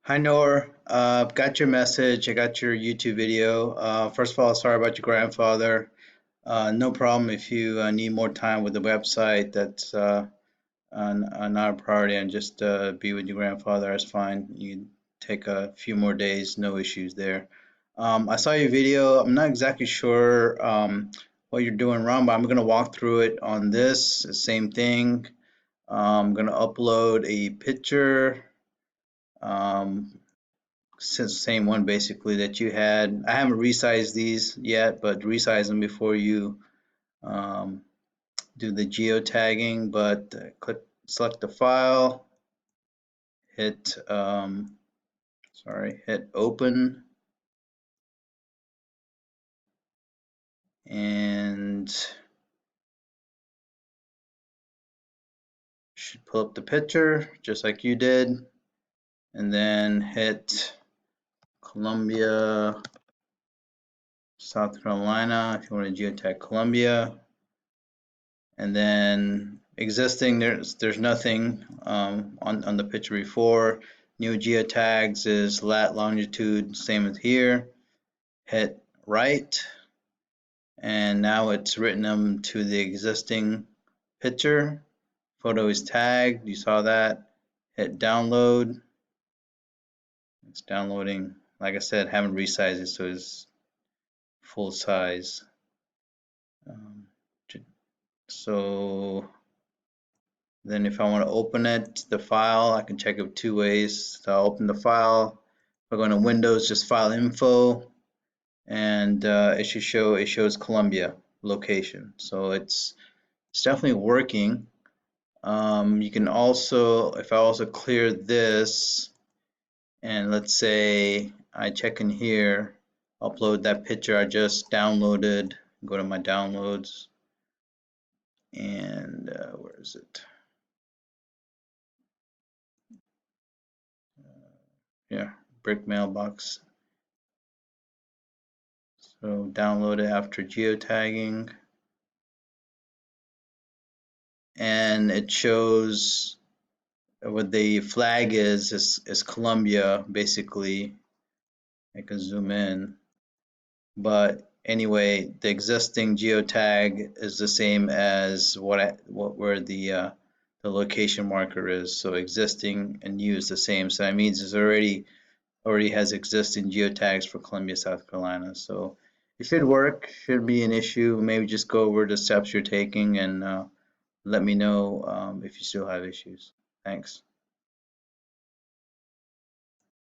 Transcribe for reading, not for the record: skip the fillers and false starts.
Hi Noor, got your message. I got your YouTube video. First of all, sorry about your grandfather. No problem if you need more time with the website. That's not a priority, and just be with your grandfather. That's fine. You can take a few more days, no issues there. I saw your video. I'm not exactly sure what you're doing wrong, but I'm going to walk through it on this. Same thing. I'm going to upload a picture. Um, Same one basically that you had. I haven't resized these yet, but resize them before you um, do the geotagging. But select the file, hit hit open, and should pull up the picture just like you did, and then hit Columbia, South Carolina if you want to geotag Columbia. And then existing, there's nothing on the picture before. New geotags is lat, longitude, same as here. Hit right, and now it's written them to the existing picture. Photo is tagged, you saw that. Hit download. It's downloading. Like I said, haven't resized it, so it's full size. So then if I want to open it, the file, I can check it two ways. So I'll open the file. If I go into Windows, just file info, and it shows Columbia location. So it's definitely working. You can also, if I also clear this, and let's say I check in here, upload that picture I just downloaded, go to my downloads, and where is it? Yeah, brick mailbox. So download it after geotagging, and it shows what the flag is Columbia basically. I can zoom in, but anyway, the existing geotag is the same as where the location marker is. So existing and new is the same. So that means it's already has existing geotags for Columbia, South Carolina. So it should work, shouldn't be an issue. Maybe just go over the steps you're taking and let me know if you still have issues. Thanks.